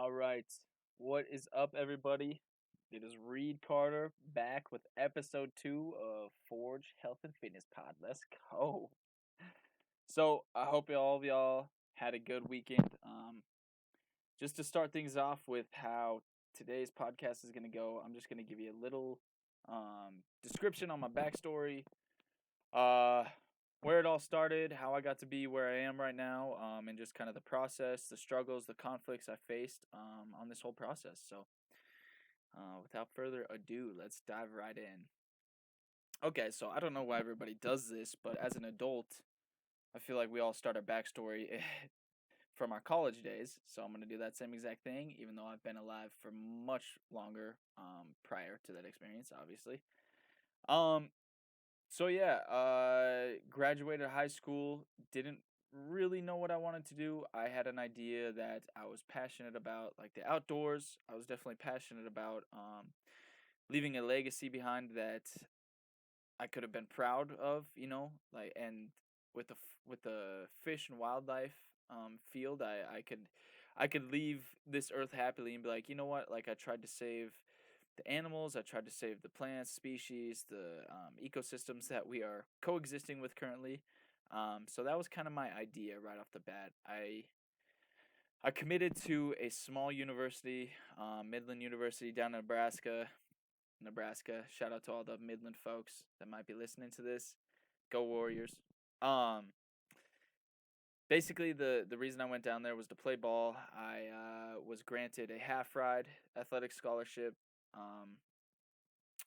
All right. What is up, everybody? It is Reed Carter back with episode 2 of Forge Health and Fitness Pod. Let's go. So, I hope all of y'all had a good weekend. Just to start things off with how today's podcast is going to go, I'm just going to give you a little description on my backstory, uh, where it all started, how I got to be where I am right now, and just kind of the process, the struggles, the conflicts I faced on this whole process. So, without further ado, let's dive right in. Okay, so I don't know why everybody does this, but as an adult, I feel like we all start our backstory from our college days. So I'm gonna do that same exact thing, even though I've been alive for much longer prior to that experience, obviously. Um, So yeah, graduated high school, didn't really know what I wanted to do. I had an idea that I was passionate about like the outdoors. I was definitely passionate about leaving a legacy behind that I could have been proud of, like and with with the fish and wildlife field, I could leave this earth happily and be like, you know what? Like I tried to save the animals. I tried to save the plants, species, the ecosystems that we are coexisting with currently. So that was kind of my idea right off the bat. I committed to a small university, Midland University down in Nebraska. Nebraska. Shout out to all the Midland folks that might be listening to this. Go Warriors. Um, Basically, the reason I went down there was to play ball. I was granted a half ride athletic scholarship. Um,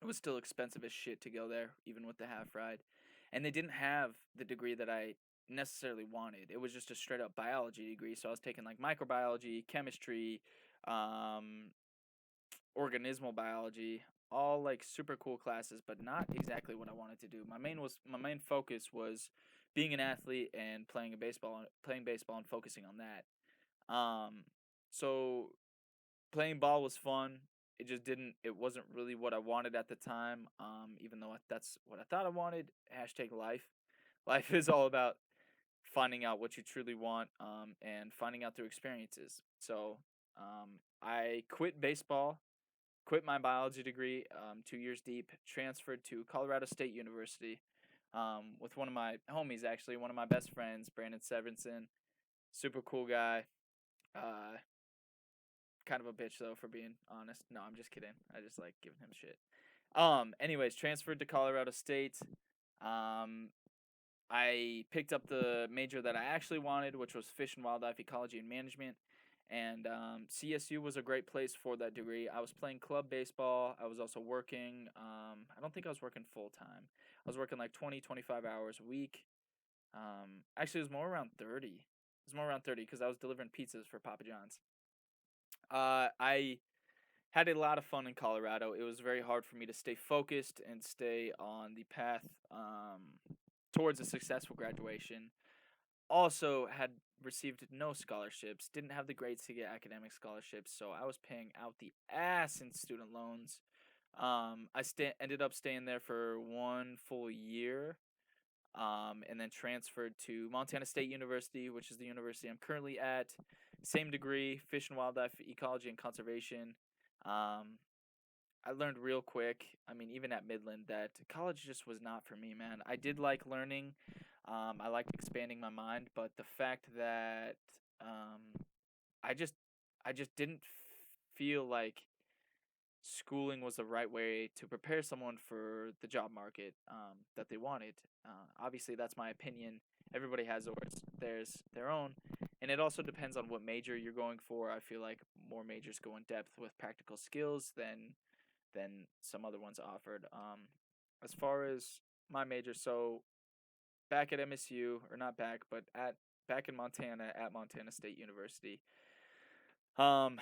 it was still expensive as shit to go there, even with the half ride. And they didn't have the degree that I necessarily wanted. It was just a straight up biology degree. So I was taking like microbiology, chemistry, um, organismal biology, all like super cool classes, but not exactly what I wanted to do. My main focus was being an athlete and playing baseball and focusing on that. So playing ball was fun. It wasn't really what I wanted at the time. Even though that's what I thought I wanted. Hashtag life. Life is all about finding out what you truly want, and finding out through experiences. So, I quit baseball, quit my biology degree, 2 years deep, transferred to Colorado State University, with one of my homies, actually, one of my best friends, Brandon Severinson. Super cool guy. Uh, Kind of a bitch though, for being honest. No, I'm just kidding. I just like giving him shit. Anyways, transferred to Colorado State. Um, I picked up the major that I actually wanted, which was fish and wildlife ecology and management. And CSU was a great place for that degree. I was playing club baseball. I was also working. I don't think I was working full time. I was working like 20, 25 hours a week. Actually, it was more around 30. It was more around 30 because I was delivering pizzas for Papa John's. I had a lot of fun in Colorado. It was very hard for me to stay focused and stay on the path towards a successful graduation. Also, had received no scholarships, didn't have the grades to get academic scholarships, so I was paying out the ass in student loans. Ended up staying there for 1 full year, and then transferred to Montana State University, which is the university I'm currently at. Same degree, fish and wildlife ecology and conservation. Um, I learned real quick, I mean, even at Midland, that college just was not for me, man. I did like learning, I liked expanding my mind, but the fact that um, I just, I just didn't feel like schooling was the right way to prepare someone for the job market that they wanted. Obviously, that's my opinion. Everybody has theirs their own, and it also depends on what major you're going for. I feel like more majors go in depth with practical skills than some other ones offered. As far as my major, so back at MSU, or not back, but at back in Montana at Montana State University. Um,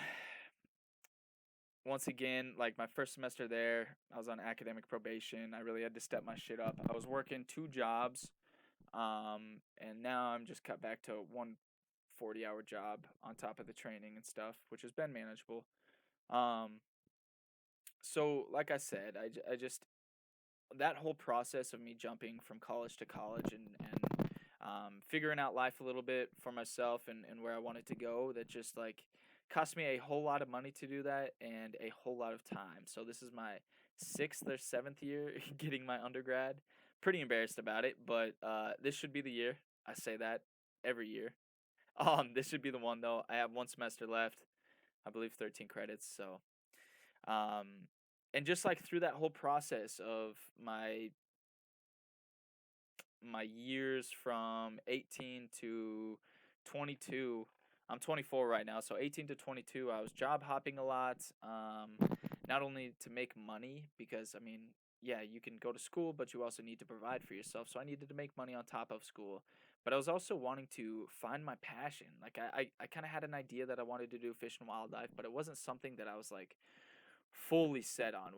Once again, like my first semester there, I was on academic probation. I really had to step my shit up. I was working 2 jobs, and now I'm just cut back to one 40-hour job on top of the training and stuff, which has been manageable. Um, so like I said, I just that whole process of me jumping from college to college and figuring out life a little bit for myself and where I wanted to go, that just like Cost me a whole lot of money to do that and a whole lot of time. So this is my 6th or 7th year getting my undergrad. Pretty embarrassed about it, but this should be the year. I say that every year. This should be the one though. I have one semester left. I believe 13 credits. So, um, and just like through that whole process of my years from 18 to 22. I'm 24 right now, so 18 to 22, I was job hopping a lot. Not only to make money, because I mean, yeah, you can go to school, but you also need to provide for yourself. So I needed to make money on top of school. But I was also wanting to find my passion. Like I kind of had an idea that I wanted to do fish and wildlife, but it wasn't something that I was like fully set on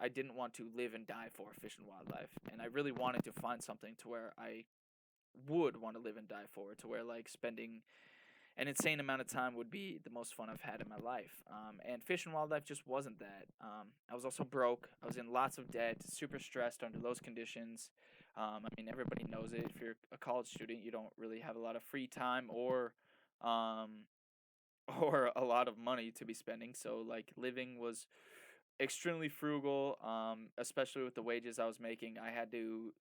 I didn't want to live and die for fish and wildlife, and I really wanted to find something to where I would want to live and die for, to where like spending an insane amount of time would be the most fun I've had in my life. And fish and wildlife just wasn't that. I was also broke. I was in lots of debt, super stressed under those conditions. I mean, everybody knows it. If you're a college student, you don't really have a lot of free time um, or a lot of money to be spending. So like living was extremely frugal, especially with the wages I was making. I had to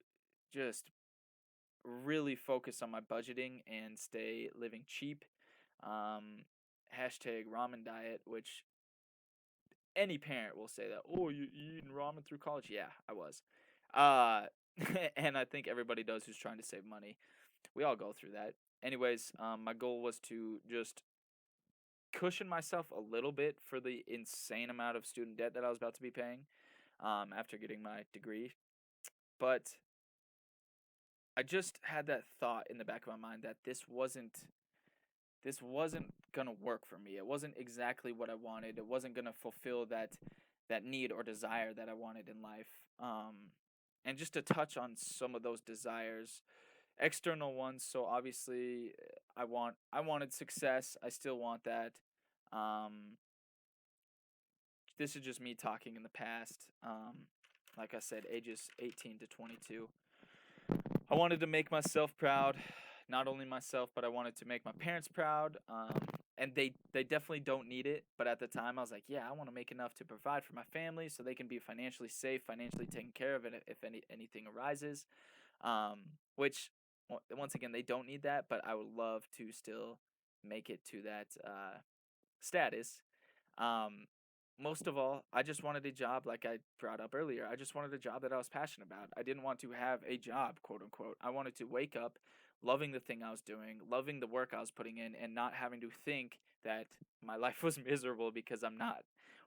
just really focus on my budgeting and stay living cheap. Um, Hashtag ramen diet, which any parent will say that, oh, you eating ramen through college? Yeah, I was. Uh, and I think everybody does who's trying to save money. We all go through that. Anyways, my goal was to just cushion myself a little bit for the insane amount of student debt that I was about to be paying after getting my degree. But I just had that thought in the back of my mind that this wasn't gonna work for me. It wasn't exactly what I wanted. It wasn't gonna fulfill that need or desire that I wanted in life. And just to touch on some of those desires, external ones. So obviously, I wanted success. I still want that. Um, this is just me talking in the past. Like I said, ages 18 to 22. I wanted to make myself proud, not only myself, but I wanted to make my parents proud. And they definitely don't need it, but at the time I was like, yeah, I want to make enough to provide for my family so they can be financially safe, financially taken care of, if anything arises. Which once again they don't need that, but I would love to still make it to that status. Um, Most of all, I just wanted a job like I brought up earlier. I just wanted a job that I was passionate about. I didn't want to have a job, quote unquote. I wanted to wake up loving the thing I was doing, loving the work I was putting in, and not having to think that my life was miserable because I'm not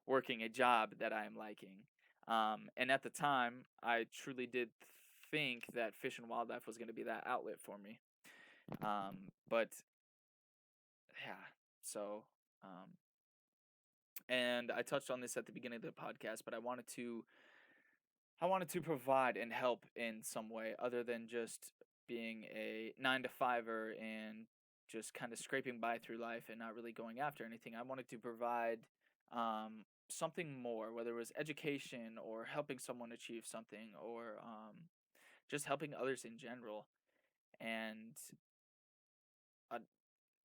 working a job that I am liking. And at the time, I truly did think that fish and wildlife was going to be that outlet for me. But yeah, so um, and I touched on this at the beginning of the podcast, but I wanted to provide and help in some way other than just being a 9 to 5er and just kind of scraping by through life and not really going after anything. I wanted to provide something more, whether it was education or helping someone achieve something or just helping others in general. And uh,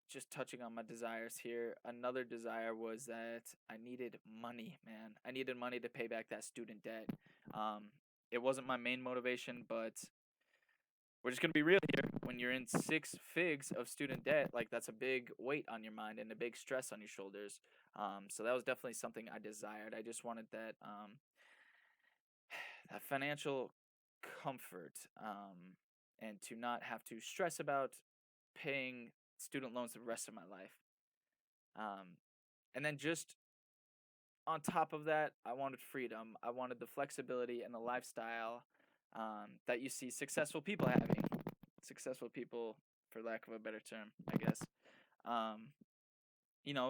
just touching on my desires here, another desire was that I needed money, man. I needed money to pay back that student debt. Um, it wasn't my main motivation, but we're just gonna be real here. When you're in 6 figs of student debt, like that's a big weight on your mind and a big stress on your shoulders. So that was definitely something I desired. I just wanted that financial comfort, and to not have to stress about paying student loans the rest of my life. Um, and then just on top of that, I wanted freedom. I wanted the flexibility and the lifestyle that you see successful people having. Successful people, for lack of a better term, I guess. Um,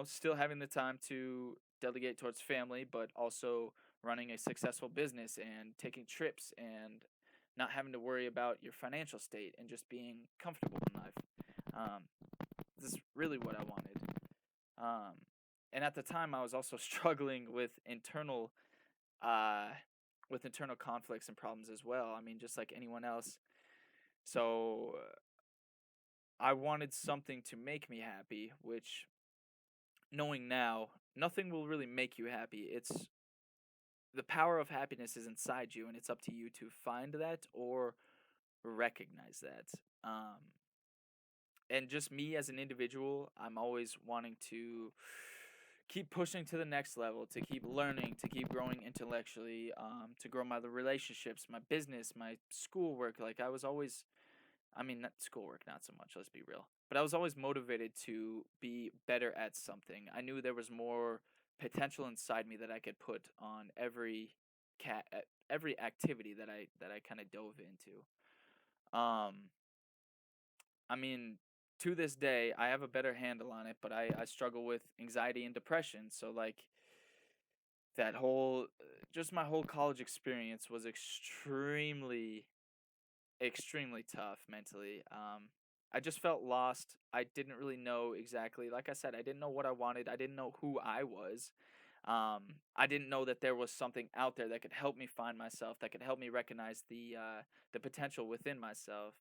still having the time to delegate towards family, but also running a successful business and taking trips and not having to worry about your financial state and just being comfortable in life. Um, this is really what I wanted. Um, and at the time, I was also struggling uh, with internal conflicts and problems as well. I mean, just like anyone else. So I wanted something to make me happy, which knowing now nothing will really make you happy. It's the power of happiness is inside you, and it's up to you to find that or recognize that. And just me as an individual, I'm always wanting to keep pushing to the next level, to keep learning, to keep growing intellectually, to grow my relationships, my business, my schoolwork. Like I was always, I mean, not schoolwork, not so much. Let's be real, but I was always motivated to be better at something. I knew there was more potential inside me that I could put on every activity that I kind of dove into. Um, I mean, to this day, I have a better handle on it, but I struggle with anxiety and depression. So, like, that whole, just my whole college experience was extremely tough mentally. I just felt lost. I didn't really know exactly, like I said, I didn't know what I wanted. I didn't know who I was. I didn't know that there was something out there that could help me find myself, that could help me recognize the potential within myself.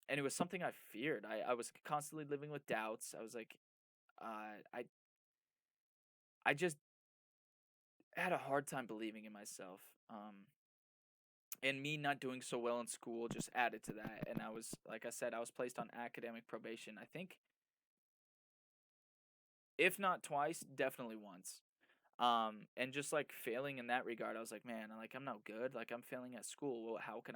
And it was something I feared. I was constantly living with doubts. I was like, I just had a hard time believing in myself. And me not doing so well in school just added to that. And I was, like I said, I was placed on academic probation. I think, if not twice, definitely once. And just like failing in that regard, I was like, man, like I'm not good. Like I'm failing at school. Well, how can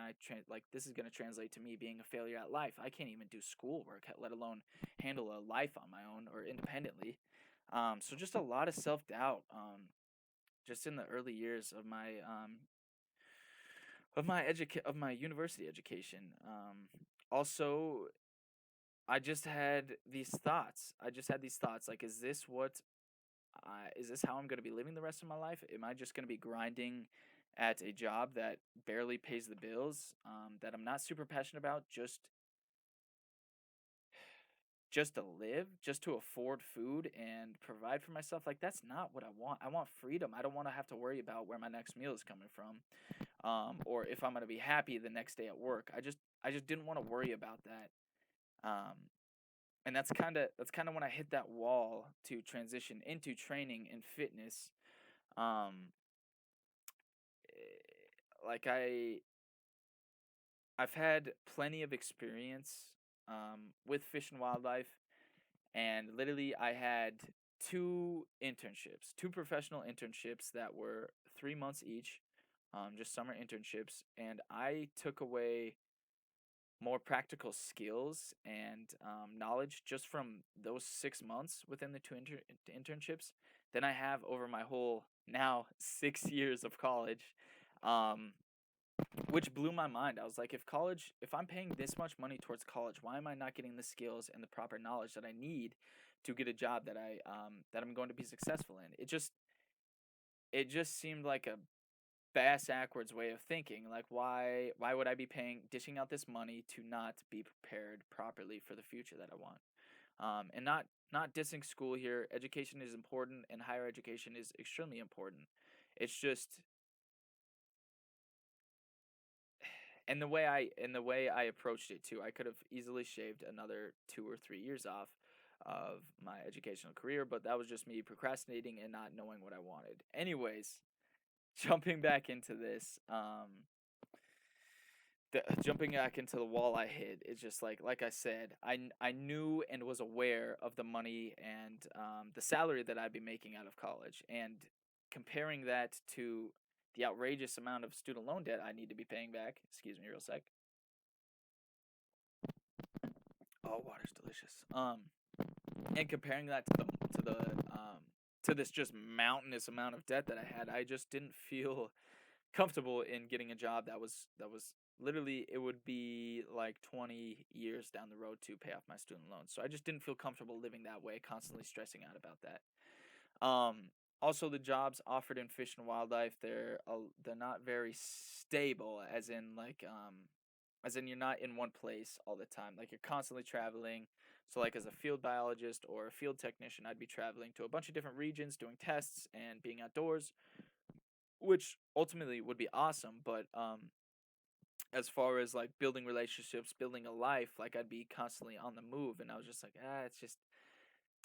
like this is gonna translate to me being a failure at life? I can't even do schoolwork, let alone handle a life on my own or independently. So just a lot of self doubt. Just in the early years of my university education. Also, I just had these thoughts. I just had these thoughts like, is this how I'm going to be living the rest of my life? Am I just going to be grinding at a job that barely pays the bills, that I'm not super passionate about, just to live, just to afford food and provide for myself? Like that's not what I want. I want freedom. I don't want to have to worry about where my next meal is coming from, or if I'm going to be happy the next day at work. I just didn't want to worry about that. Um, and that's kind of when I hit that wall to transition into training and fitness. Um, like I've had plenty of experience with fish and wildlife, and literally I had two professional internships that were 3 months each, just summer internships, and I took away more practical skills and knowledge just from those 6 months within the internships than I have over my whole now 6 years of college. Um, which blew my mind. I was like, if I'm paying this much money towards college, why am I not getting the skills and the proper knowledge that I need to get a job that I'm going to be successful in? It just seemed like a bass backwards way of thinking. Like why would I be paying dishing out this money to not be prepared properly for the future that I want? And not dissing school here. Education is important, and higher education is extremely important. It's just and the way I approached it too. I could have easily shaved another 2 or 3 years off of my educational career, but that was just me procrastinating and not knowing what I wanted. Anyways, jumping back into this, jumping back into the wall I hit is just like I said, I knew and was aware of the money and the salary that I'd be making out of college, and comparing that to the outrageous amount of student loan debt I need to be paying back. Excuse me, real sec. Oh, water's delicious. And comparing that to this just mountainous amount of debt that I had, I just didn't feel comfortable in getting a job that was literally, it would be like 20 years down the road to pay off my student loans. So I just didn't feel comfortable living that way, constantly stressing out about that. Also, the jobs offered in fish and wildlife, they're not very stable, as in you're not in one place all the time. Like you're constantly traveling. So like as a field biologist or a field technician, I'd be traveling to a bunch of different regions doing tests and being outdoors, which ultimately would be awesome, but as far as like building relationships, building a life, like I'd be constantly on the move, and I was just like, it's just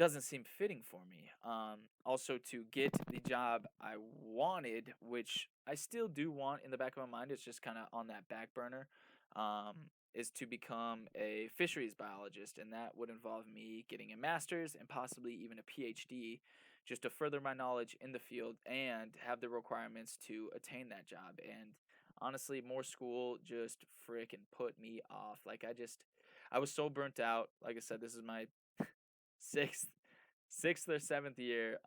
doesn't seem fitting for me. Also, to get the job I wanted, which I still do want in the back of my mind, it's just kind of on that back burner, um, is to become a fisheries biologist. And that would involve me getting a master's and possibly even a PhD just to further my knowledge in the field and have the requirements to attain that job. And honestly, more school just freaking put me off. I was so burnt out. Like I said, this is my sixth sixth or seventh year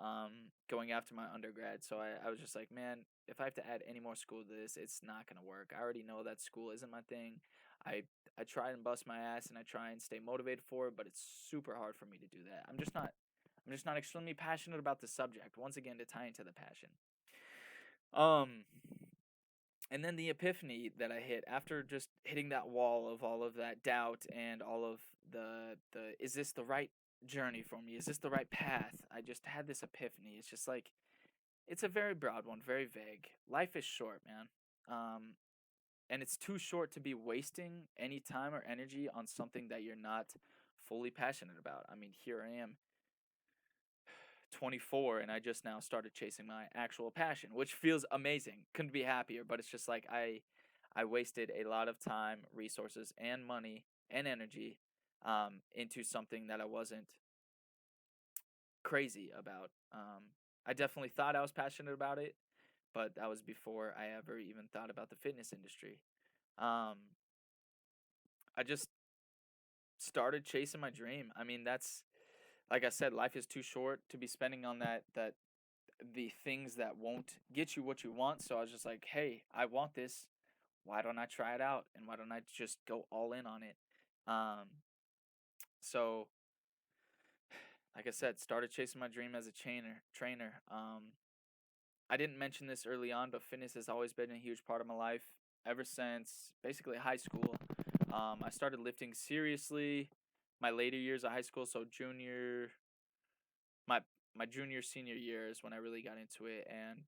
going after my undergrad. So I was just like, man, if I have to add any more school to this, it's not gonna work. I already know that school isn't my thing. I try and bust my ass and I try and stay motivated for it, but it's super hard for me to do that. I'm just not extremely passionate about the subject. Once again, to tie into the passion. Um and then the epiphany that I hit after just hitting that wall of all of that doubt and all of the is this the right journey for me? Is this the right path? I just had this epiphany. It's just like it's a very broad one, very vague. Life is short, man. Um and it's too short to be wasting any time or energy on something that you're not fully passionate about. I mean, here I am 24 and I just now started chasing my actual passion, which feels amazing. Couldn't be happier, but it's just like I wasted a lot of time, resources, and money and energy into something that I wasn't crazy about. I definitely thought I was passionate about it, but that was before I ever even thought about the fitness industry. Um, I just started chasing my dream. I mean, that's like I said, life is too short to be spending on that the things that won't get you what you want. So I was just like, hey, I want this. Why don't I try it out? And why don't I just go all in on it? Um, so like I said, started chasing my dream as a trainer. I didn't mention this early on, but fitness has always been a huge part of my life ever since basically high school. I started lifting seriously my later years of high school, so my my junior senior year is when I really got into it, and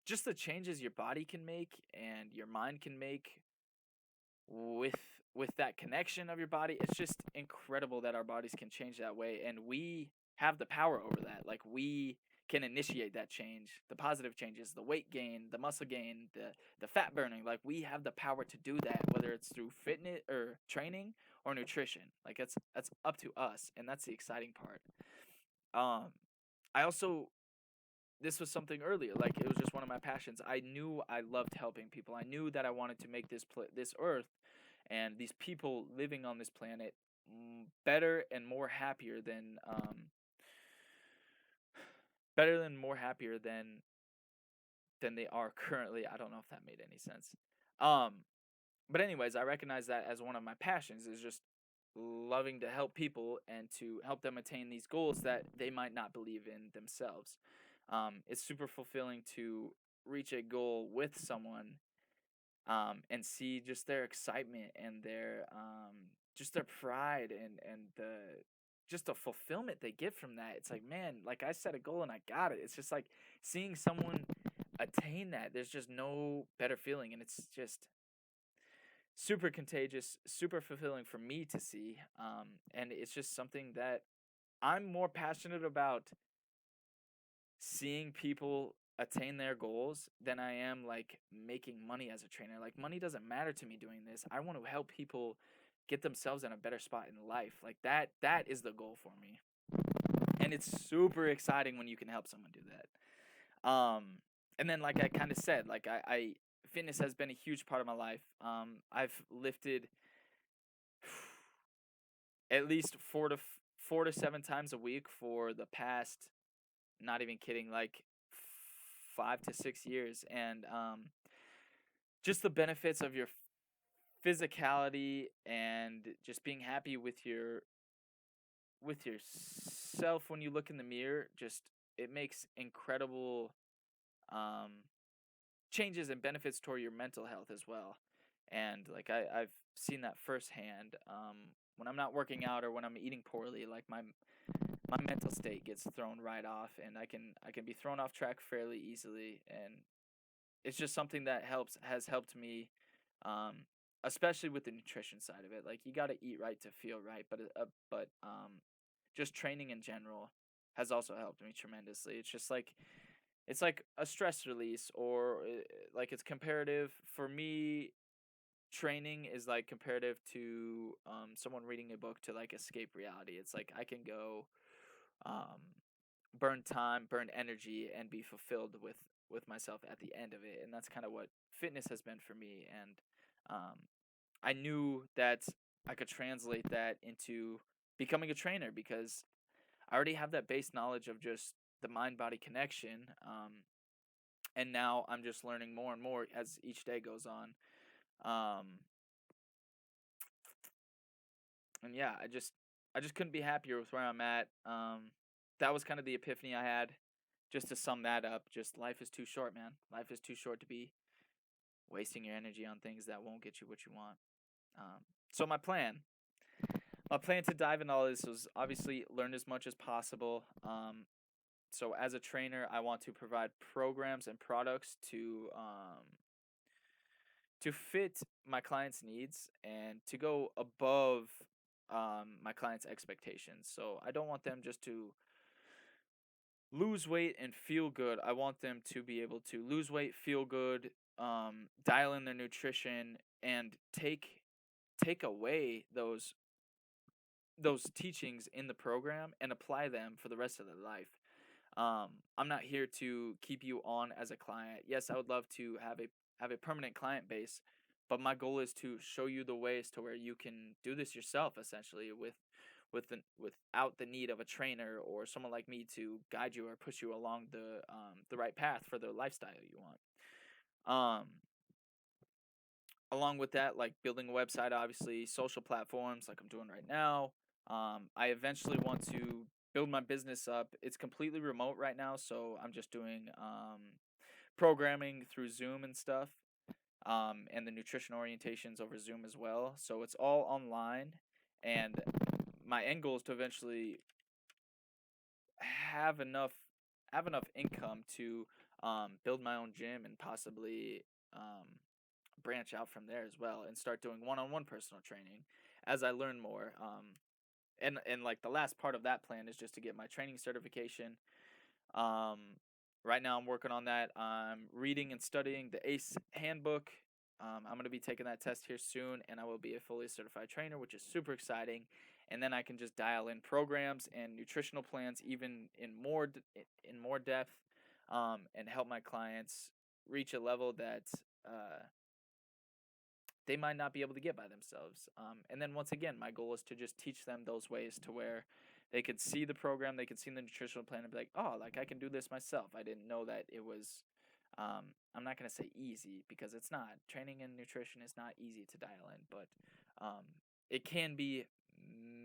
just the changes your body can make and your mind can make with that connection of your body. It's just incredible that our bodies can change that way, and we have the power over that. Like, we can initiate that change, the positive changes, the weight gain, the muscle gain, the fat burning. Like, we have the power to do that, whether it's through fitness or training or nutrition. Like, that's up to us, and that's the exciting part. um I also, this was something earlier, like it was just one of my passions. I knew I loved helping people. I knew that I wanted to make this earth and these people living on this planet better and more happier than more happier than they are currently. I don't know if that made any sense. Um but anyways, I recognize that as one of my passions is just loving to help people and to help them attain these goals that they might not believe in themselves. It's super fulfilling to reach a goal with someone, and see just their excitement and their just their pride and the fulfillment they get from that. It's like, man, like I set a goal and I got it. It's just like seeing someone attain that. There's just no better feeling, and it's just super contagious, super fulfilling for me to see. And it's just something that I'm more passionate about seeing people attain their goals than I am like making money as a trainer. Like, money doesn't matter to me doing this. I want to help people get themselves in a better spot in life. Like, that is the goal for me. And it's super exciting when you can help someone do that. And then, like I kind of said, like I fitness has been a huge part of my life. I've lifted at least 4 to 7 times a week for the past, not even kidding, like 5 to 6 years. And just the benefits of your physicality and just being happy with yourself when you look in the mirror, just it makes incredible um changes and benefits toward your mental health as well. And like I've seen that firsthand. When I'm not working out or when I'm eating poorly, like my mental state gets thrown right off, and I can be thrown off track fairly easily. And it's just something that has helped me, um, especially with the nutrition side of it. Like, you got to eat right to feel right, but just training in general has also helped me tremendously. It's like a stress release, or like it's comparative for me. Training is like comparative to someone reading a book to like escape reality. It's like I can go um, burn time, burn energy, and be fulfilled with myself at the end of it. And that's kind of what fitness has been for me. And um, I knew that I could translate that into becoming a trainer because I already have that base knowledge of just the mind body connection. And now I'm just learning more and more as each day goes on. Um, and yeah, I just couldn't be happier with where I'm at. That was kind of the epiphany I had. Just to sum that up, just life is too short, man. Life is too short to be wasting your energy on things that won't get you what you want. So my plan to dive into all this was obviously learn as much as possible. So as a trainer, I want to provide programs and products to fit my clients' needs and to go above my clients' expectations. So I don't want them just to lose weight and feel good. I want them to be able to lose weight, feel good, dial in their nutrition, and take away those teachings in the program and apply them for the rest of their life. I'm not here to keep you on as a client. Yes, I would love to have a permanent client base, but my goal is to show you the ways to where you can do this yourself, essentially, without the need of a trainer or someone like me to guide you or push you along the right path for the lifestyle you want. Um, Along with that, like building a website, obviously, social platforms like I'm doing right now. I eventually want to build my business up. It's completely remote right now, so I'm just doing programming through Zoom and stuff, and the nutrition orientations over Zoom as well. So it's all online, and my end goal is to eventually have enough have enough income to build my own gym and possibly branch out from there as well and start doing one-on-one personal training as I learn more. And like the last part of that plan is just to get my training certification. Um, right now I'm working on that. I'm reading and studying the ACE handbook. I'm going to be taking that test here soon, and I will be a fully certified trainer, which is super exciting. And then I can just dial in programs and nutritional plans even in more depth, and help my clients reach a level that uh, they might not be able to get by themselves. And then once again, my goal is to just teach them those ways to where they could see the program, they could see the nutritional plan, and be like, oh, like I can do this myself. I didn't know that it was. I'm not gonna say easy because it's not. Training and nutrition is not easy to dial in, but um, it can be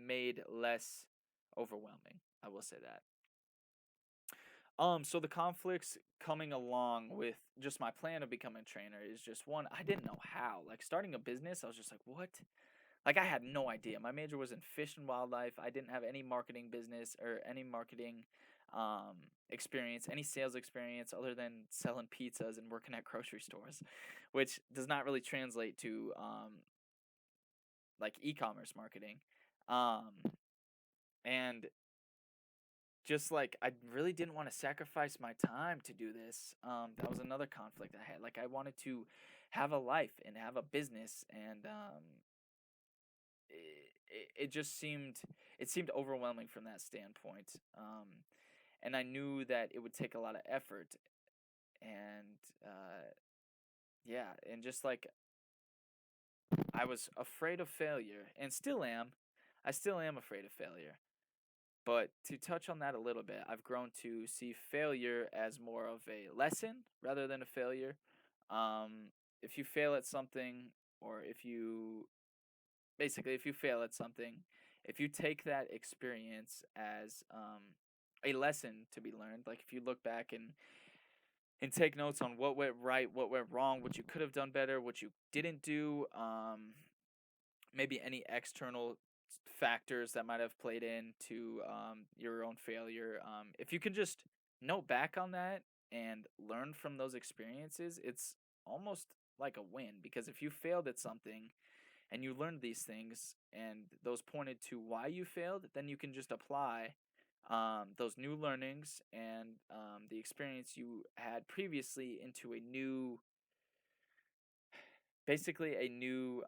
made less overwhelming. I will say that. So the conflicts coming along with just my plan of becoming a trainer is just one, I didn't know how. Like starting a business, I was just like, what? Like I had no idea. My major was in fish and wildlife. I didn't have any marketing business or any marketing experience, any sales experience other than selling pizzas and working at grocery stores, which does not really translate to like e-commerce marketing. Um, and just like I really didn't want to sacrifice my time to do this. That was another conflict I had. Like I wanted to have a life and have a business, and it just seemed overwhelming from that standpoint. And I knew that it would take a lot of effort, and yeah, and just like I was afraid of failure, and still am. I still am afraid of failure. But to touch on that a little bit, I've grown to see failure as more of a lesson rather than a failure. If you fail at something, or if you fail at something, if you take that experience as a lesson to be learned, like if you look back and take notes on what went right, what went wrong, what you could have done better, what you didn't do, maybe any external factors that might have played into your own failure. If you can just note back on that and learn from those experiences, it's almost like a win because if you failed at something and you learned these things and those pointed to why you failed, then you can just apply those new learnings and the experience you had previously into a new, basically a new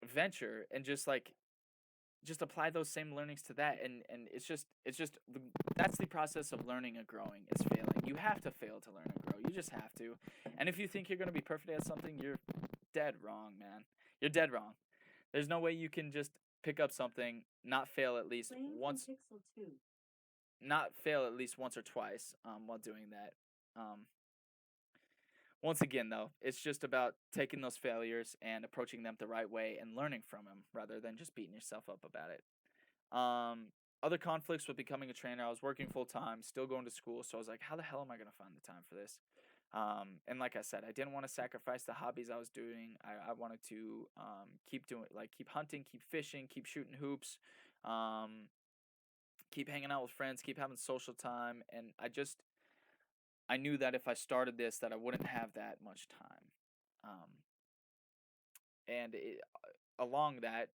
venture, and just apply those same learnings to that. And that's the process of learning and growing, is failing. You have to fail to learn and grow. You just have to. And if you think you're going to be perfect at something, you're dead wrong, man. You're dead wrong. There's no way you can just pick up something, not fail at least once, not fail at least once or twice while doing that. Once again, though, it's just about taking those failures and approaching them the right way and learning from them rather than just beating yourself up about it. Other conflicts with becoming a trainer. I was working full time, still going to school, so I was like, how the hell am I gonna find the time for this? And like I said, I didn't want to sacrifice the hobbies I was doing. I wanted to keep hunting, keep fishing, keep shooting hoops, um, keep hanging out with friends, keep having social time, and I knew that if I started this, that I wouldn't have that much time. Um, and along that,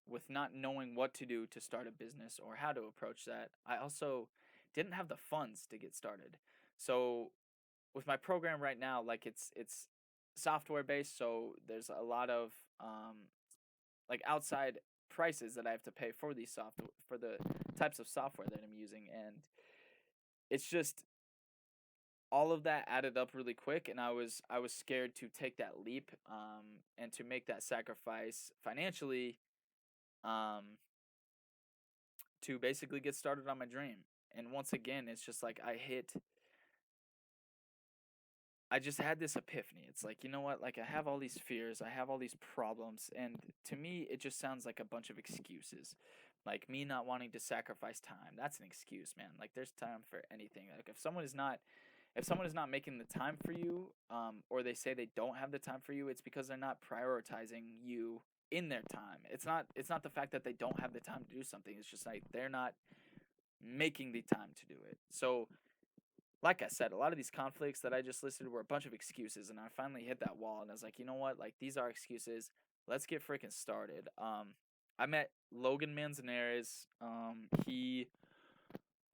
with not knowing what to do to start a business or how to approach that, I also didn't have the funds to get started. So with my program right now, like it's software based, so there's a lot of like outside prices that I have to pay for these software, for the types of software that I'm using, and it's just all of that added up really quick, and I was scared to take that leap and to make that sacrifice financially um to basically get started on my dream. And once again, it's just like I just had this epiphany. It's like, you know what? Like, I have all these fears, I have all these problems, and to me, it just sounds like a bunch of excuses. Like, me not wanting to sacrifice time, that's an excuse, man. Like, there's time for anything. Like, if someone is not making the time for you, or they say they don't have the time for you, it's because they're not prioritizing you in their time. It's not the fact that they don't have the time to do something. It's just like they're not making the time to do it. So, like I said, a lot of these conflicts that I just listed were a bunch of excuses, and I finally hit that wall, and I was like, you know what? Like, these are excuses. Let's get freaking started. I met Logan Manzanares. He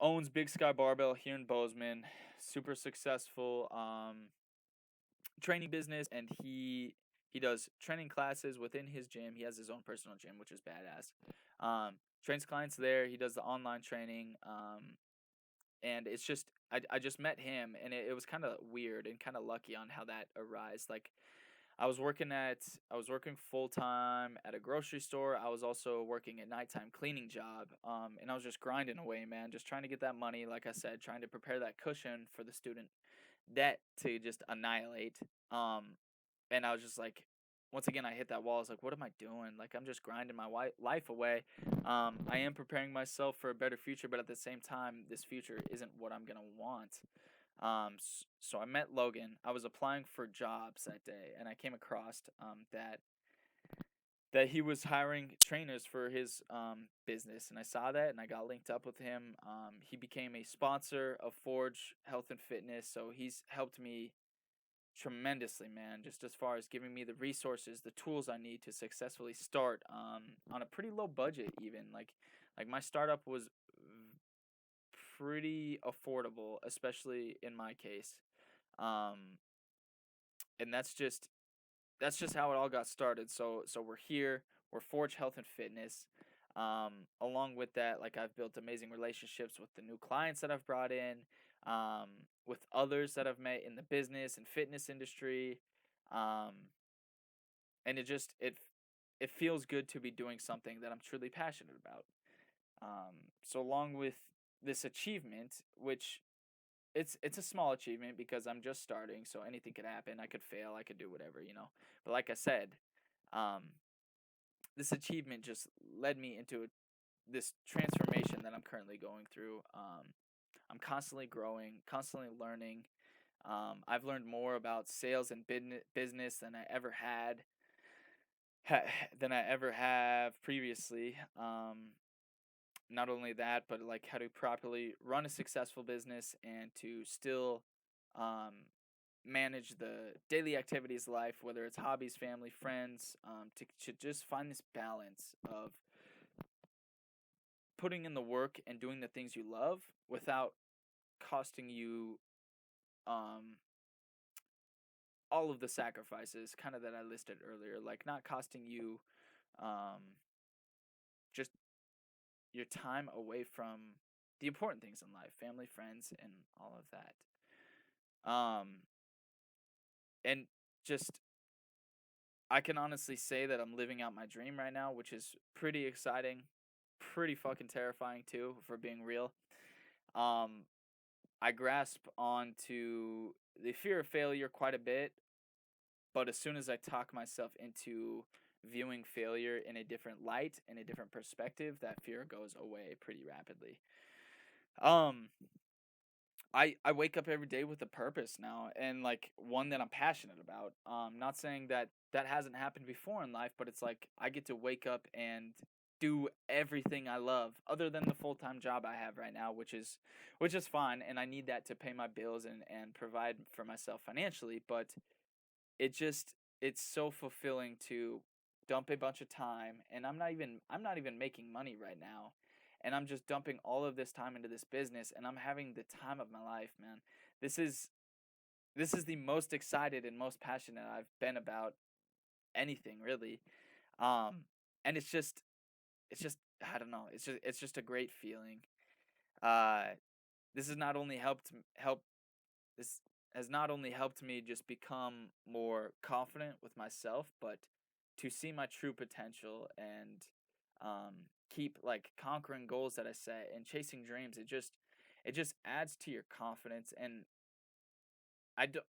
owns Big Sky Barbell here in Bozeman. Super successful training business, and he does training classes within his gym. He has his own personal gym, which is badass. Trains clients there. He does the online training. And it's just I just met him, and it was kind of weird and kind of lucky on how that arose. Like, I was working full time at a grocery store. I was also working a nighttime cleaning job. And I was just grinding away, man, just trying to get that money. Like I said, trying to prepare that cushion for the student debt to just annihilate. Um, and I was just like, once again, I hit that wall. I was like, what am I doing? Like, I'm just grinding my life away. I am preparing myself for a better future, but at the same time, this future isn't what I'm gonna want. So I met Logan. I was applying for jobs that day, and I came across that he was hiring trainers for his business, and I saw that, and I got linked up with him. He became a sponsor of Forge Health and Fitness, so he's helped me tremendously, man, just as far as giving me the resources, the tools I need to successfully start on a pretty low budget. Even like my startup was pretty affordable, especially in my case. um and that's just how it all got started. So we're here, we're Forge Health and Fitness. Along with that, like, I've built amazing relationships with the new clients that I've brought in, um, with others that I've met in the business and fitness industry. Um, and it feels good to be doing something that I'm truly passionate about. So along with this achievement, which it's a small achievement because I'm just starting, so anything could happen. I could fail, I could do whatever. But like I said, um, this achievement just led me into this transformation that I'm currently going through. I'm constantly growing, constantly learning. I've learned more about sales and business than I ever than I ever have previously. Not only that, but like how to properly run a successful business and to still um, manage the daily activities of life, whether it's hobbies, family, friends, to just find this balance of putting in the work and doing the things you love without costing you um, all of the sacrifices kind of that I listed earlier, like not costing you um, just your time away from the important things in life, family, friends, and all of that. And just I can honestly say that I'm living out my dream right now, which is pretty exciting, pretty fucking terrifying too, for being real. Um, I grasp onto the fear of failure quite a bit, but as soon as I talk myself into viewing failure in a different light, in a different perspective, that fear goes away pretty rapidly. Um, I wake up every day with a purpose now, and like one that I'm passionate about. Not saying that that hasn't happened before in life, but it's like I get to wake up and do everything I love other than the full-time job I have right now, which is fine, and I need that to pay my bills and provide for myself financially, but it just it's so fulfilling to dump a bunch of time, and I'm not even making money right now, and I'm just dumping all of this time into this business, and I'm having the time of my life, man. This is this is the most excited and most passionate I've been about anything really. And it's just I don't know, it's just a great feeling. uh this has not only help this has not only helped me just become more confident with myself, but to see my true potential and keep like conquering goals that I set and chasing dreams. It just adds to your confidence, and I do.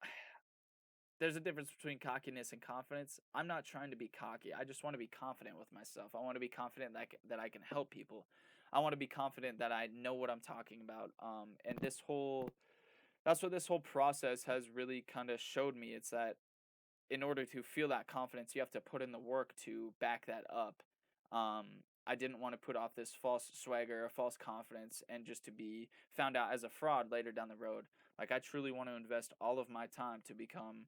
There's a difference between cockiness and confidence. I'm not trying to be cocky. I just want to be confident with myself. I want to be confident that I can help people. I want to be confident that I know what I'm talking about. And that's what this whole process has really kind of showed me. It's that in order to feel that confidence, you have to put in the work to back that up. Um, I didn't want to put off this false swagger or false confidence and just to be found out as a fraud later down the road. Like, I truly want to invest all of my time to become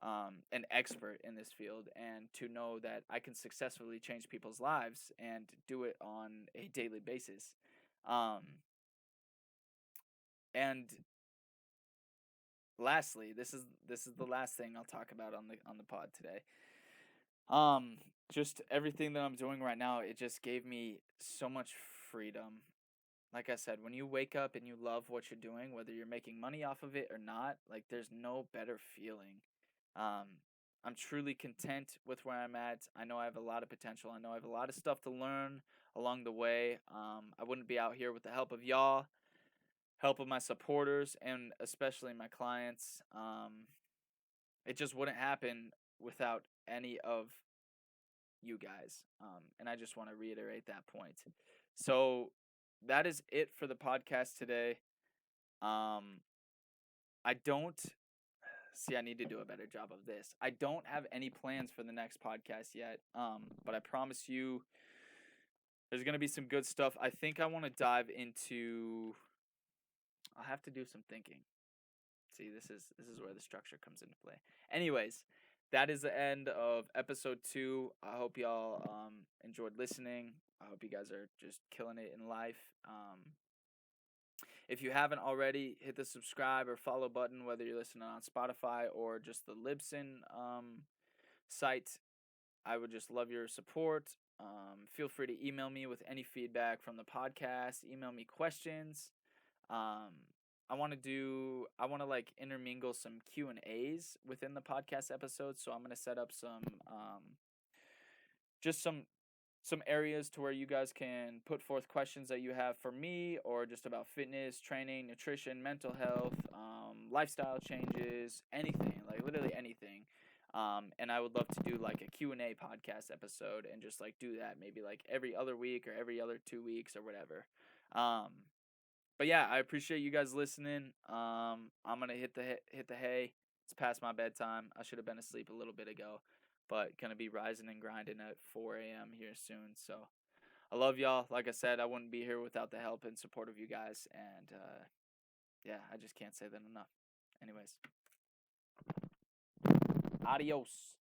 an expert in this field and to know that I can successfully change people's lives and do it on a daily basis. Um, and lastly, this is the last thing I'll talk about on the pod today. Um, just everything that I'm doing right now, it just gave me so much freedom. Like I said, when you wake up and you love what you're doing, whether you're making money off of it or not, like there's no better feeling. Um, I'm truly content with where I'm at. I know I have a lot of potential. I know I have a lot of stuff to learn along the way. I wouldn't be out here with the help of y'all, help of my supporters, and especially my clients. It just wouldn't happen without any of you guys. And I just want to reiterate that point. So that is it for the podcast today. Um, I don't see. I need to do a better job of this. I don't have any plans for the next podcast yet. But I promise you, there's gonna be some good stuff. I think I want to dive into. I'll have to do some thinking. See, this is where the structure comes into play. Anyways, that is the end of episode 2. I hope y'all enjoyed listening. I hope you guys are just killing it in life. If you haven't already, hit the subscribe or follow button, whether you're listening on Spotify or just the Libsyn site. I would just love your support. Feel free to email me with any feedback from the podcast. Email me questions. Um, I want to like intermingle some Q&As within the podcast episodes, so I'm going to set up just some areas to where you guys can put forth questions that you have for me or just about fitness, training, nutrition, mental health, lifestyle changes, anything, like literally anything. And I would love to do like a Q&A podcast episode and just like do that maybe like every other week or every other 2 weeks or whatever. Um, but yeah, I appreciate you guys listening. I'm gonna hit the hay. It's past my bedtime. I should have been asleep a little bit ago, but gonna be rising and grinding at 4 a.m. here soon. So I love y'all. Like I said, I wouldn't be here without the help and support of you guys. And yeah, I just can't say that enough. Anyways. Adios.